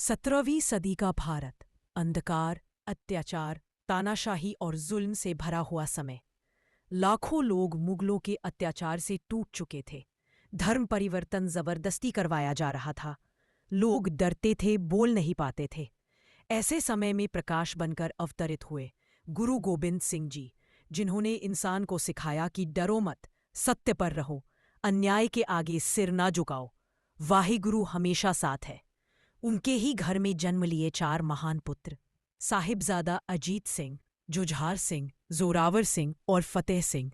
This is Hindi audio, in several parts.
17वीं सदी का भारत अंधकार, अत्याचार, तानाशाही और जुल्म से भरा हुआ समय। लाखों लोग मुगलों के अत्याचार से टूट चुके थे। धर्म परिवर्तन जबरदस्ती करवाया जा रहा था। लोग डरते थे, बोल नहीं पाते थे। ऐसे समय में प्रकाश बनकर अवतरित हुए गुरु गोबिंद सिंह जी, जिन्होंने इंसान को सिखाया कि डरो मत, सत्य पर रहो, अन्याय के आगे सिर ना झुकाओ। वाहिगुरु हमेशा साथ है। उनके ही घर में जन्म लिए 4 महान पुत्र, साहिबजादा अजीत सिंह, जुझार सिंह, जोरावर सिंह और फतेह सिंह।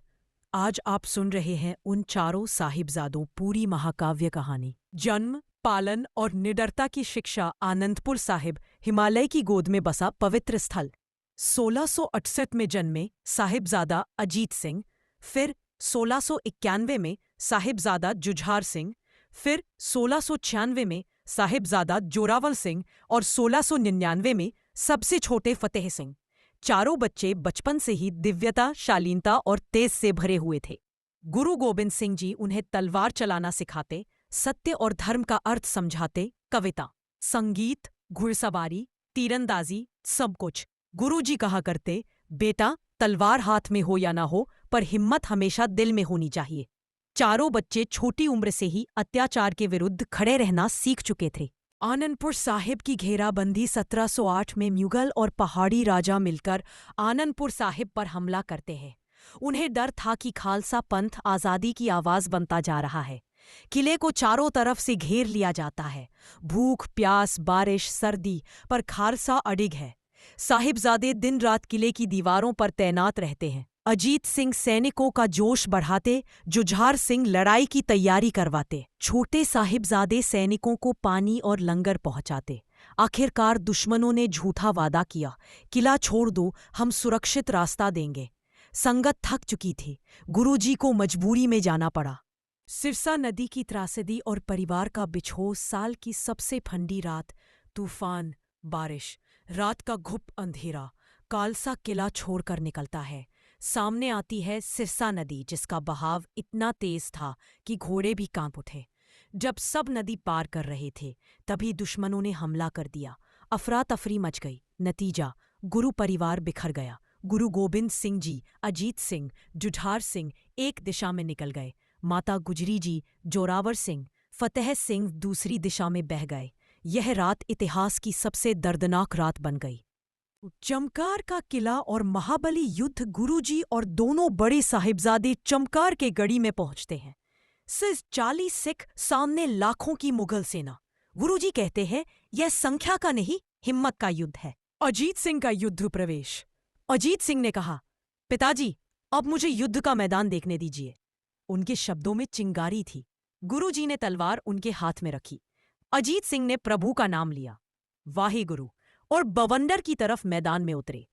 आज आप सुन रहे हैं उन चारों साहिबजादों पूरी महाकाव्य कहानी। जन्म, पालन और निडरता की शिक्षा। आनंदपुर साहिब हिमालय की गोद में बसा पवित्र स्थल। 1668 में जन्मे साहिबजादा अजीत सिंह, फिर 1691 में साहिबजादा जुझार सिंह, फिर 1696 में साहिबजादा जोरावर सिंह और 1699 में सबसे छोटे फतेह सिंह। चारों बच्चे बचपन से ही दिव्यता, शालीनता और तेज से भरे हुए थे। गुरु गोबिंद सिंह जी उन्हें तलवार चलाना सिखाते, सत्य और धर्म का अर्थ समझाते, कविता, संगीत, घुड़सवारी, तीरंदाजी, सब कुछ। गुरुजी कहा करते, बेटा, तलवार हाथ में हो या ना हो, पर हिम्मत हमेशा दिल में होनी चाहिए। चारों बच्चे छोटी उम्र से ही अत्याचार के विरुद्ध खड़े रहना सीख चुके थे। आनंदपुर साहिब की घेराबंदी 1708 में मुगल और पहाड़ी राजा मिलकर आनंदपुर साहिब पर हमला करते हैं। उन्हें डर था कि खालसा पंथ आज़ादी की आवाज़ बनता जा रहा है। किले को चारों तरफ से घेर लिया जाता है। भूख, प्यास, बारिश, सर्दी, पर खालसा अडिग है। साहिबजादे दिन रात किले की दीवारों पर तैनात रहते हैं। अजीत सिंह सैनिकों का जोश बढ़ाते, जुझार सिंह लड़ाई की तैयारी करवाते। छोटे साहिबजादे सैनिकों को पानी और लंगर पहुंचाते। आखिरकार दुश्मनों ने झूठा वादा किया, किला छोड़ दो, हम सुरक्षित रास्ता देंगे। संगत थक चुकी थी। गुरुजी को मजबूरी में जाना पड़ा। सिरसा नदी की त्रासदी और परिवार का बिछोह। साल की सबसे ठंडी रात, तूफान, बारिश, रात का घुप अंधेरा। खालसा किला छोड़कर निकलता है। सामने आती है सिरसा नदी, जिसका बहाव इतना तेज था कि घोड़े भी कांप उठे। जब सब नदी पार कर रहे थे, तभी दुश्मनों ने हमला कर दिया। अफरा तफरी मच गई। नतीजा, गुरु परिवार बिखर गया। गुरु गोबिंद सिंह जी, अजीत सिंह, जुझार सिंह एक दिशा में निकल गए। माता गुजरी जी, जोरावर सिंह, फतेह सिंह दूसरी दिशा में बह गए। यह रात इतिहास की सबसे दर्दनाक रात बन गई। चमकार का किला और महाबली युद्ध। गुरुजी और दोनों बड़े साहिबजादे चमकार के गढ़ी में पहुंचते हैं। सिर्फ 40 सिख, सामने लाखों की मुगल सेना। गुरुजी कहते हैं, यह संख्या का नहीं, हिम्मत का युद्ध है। अजीत सिंह का युद्ध प्रवेश। अजीत सिंह ने कहा, पिताजी, अब मुझे युद्ध का मैदान देखने दीजिए। उनके शब्दों में चिंगारी थी। गुरुजी ने तलवार उनके हाथ में रखी। अजीत सिंह ने प्रभु का नाम लिया, वाहिगुरु, और बवंडर की तरफ मैदान में उतरे।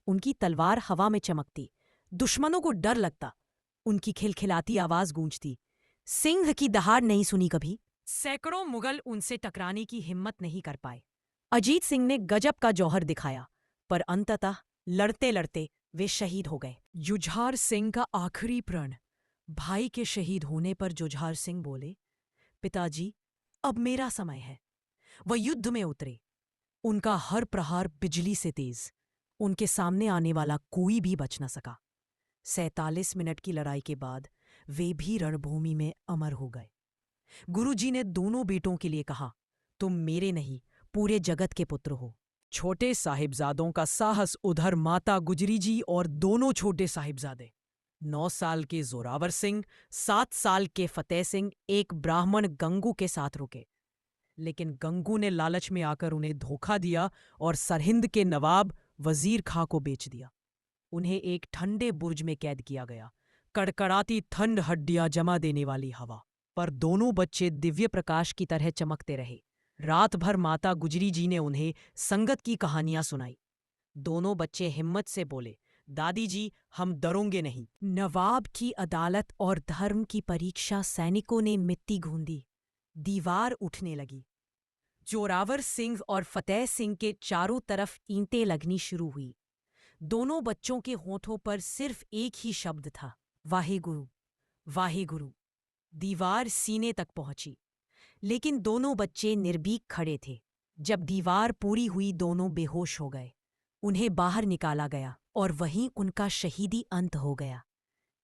उनकी तलवार हवा में चमकती। दुश्मनों को डर लगता। उनकी खिलखिलाती आवाज गूंजती। सिंह की दहाड़ नहीं सुनी कभी। सैकड़ों मुगल उनसे टकराने की हिम्मत नहीं कर पाए। अजीत सिंह ने गजब का जौहर दिखाया, पर अंततः लड़ते लड़ते वे शहीद हो गए। जुझार सिंह का आखिरी प्रण। भाई के शहीद होने पर जुझार सिंह बोले, पिताजी, अब मेरा समय है। वह युद्ध में उतरे। उनका हर प्रहार बिजली से तेज। उनके सामने आने वाला कोई भी बच न सका। 47 मिनट की लड़ाई के बाद वे भी रणभूमि में अमर हो गए। गुरुजी ने दोनों बेटों के लिए कहा, तुम मेरे नहीं, पूरे जगत के पुत्र हो। छोटे साहिबजादों का साहस। उधर माता गुजरी जी और दोनों छोटे साहिबजादे, 9 साल के जोरावर सिंह, 7 साल के फतेह सिंह, एक ब्राह्मण गंगू के साथ रुके। लेकिन गंगू ने लालच में आकर उन्हें धोखा दिया और सरहिंद के नवाब वजीर खां को बेच दिया। उन्हें एक ठंडे बुर्ज में कैद किया गया। कड़कड़ाती ठंड, हड्डियां जमा देने वाली हवा, पर दोनों बच्चे दिव्य प्रकाश की तरह चमकते रहे। रात भर माता गुजरी जी ने उन्हें संगत की कहानियां सुनाई। दोनों बच्चे हिम्मत से बोले, दादी जी, हम डरोंगे नहीं। नवाब की अदालत और धर्म की परीक्षा। सैनिकों ने मिट्टी गूंदी। दीवार उठने लगी। जोरावर सिंह और फतेह सिंह के चारों तरफ ईंटें लगनी शुरू हुई। दोनों बच्चों के होठों पर सिर्फ एक ही शब्द था, वाहिगुरु, वाहिगुरु। दीवार सीने तक पहुंची, लेकिन दोनों बच्चे निर्भीक खड़े थे। जब दीवार पूरी हुई दोनों बेहोश हो गए। उन्हें बाहर निकाला गया और वहीं उनका शहीदी अंत हो गया।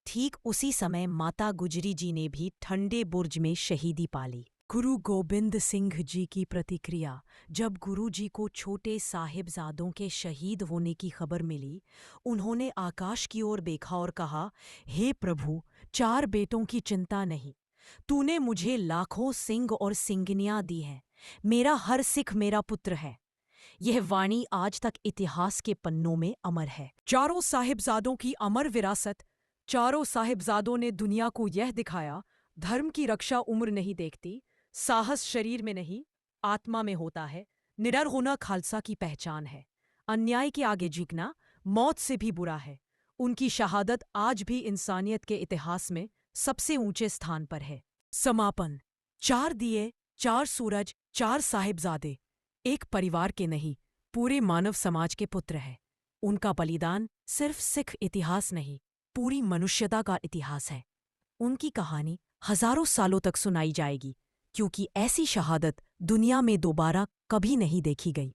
ठीक उसी समय माता गुजरी जी ने भी ठंडे बुर्ज में शहीदी पाली। गुरु गोबिंद सिंह जी की प्रतिक्रिया। जब गुरु जी को छोटे साहिबजादों के शहीद होने की खबर मिली, उन्होंने आकाश की ओर देखा और कहा, हे प्रभु, 4 बेटों की चिंता नहीं। तूने मुझे लाखों सिंह और सिंगनियां दी हैं। मेरा हर सिख मेरा पुत्र है। यह वाणी आज तक इतिहास के पन्नों में अमर है। चारों साहिबजादों की अमर विरासत। चारों साहिबजादों ने दुनिया को यह दिखाया, धर्म की रक्षा उम्र नहीं देखती, साहस शरीर में नहीं, आत्मा में होता है। निडर होना खालसा की पहचान है। अन्याय के आगे झुकना मौत से भी बुरा है। उनकी शहादत आज भी इंसानियत के इतिहास में सबसे ऊंचे स्थान पर है। समापन। 4 दिए, 4 सूरज, 4 साहिबजादे एक परिवार के नहीं, पूरे मानव समाज के पुत्र हैं। उनका बलिदान सिर्फ सिख इतिहास नहीं, पूरी मनुष्यता का इतिहास है। उनकी कहानी हजारों सालों तक सुनाई जाएगी, क्योंकि ऐसी शहादत दुनिया में दोबारा कभी नहीं देखी गई।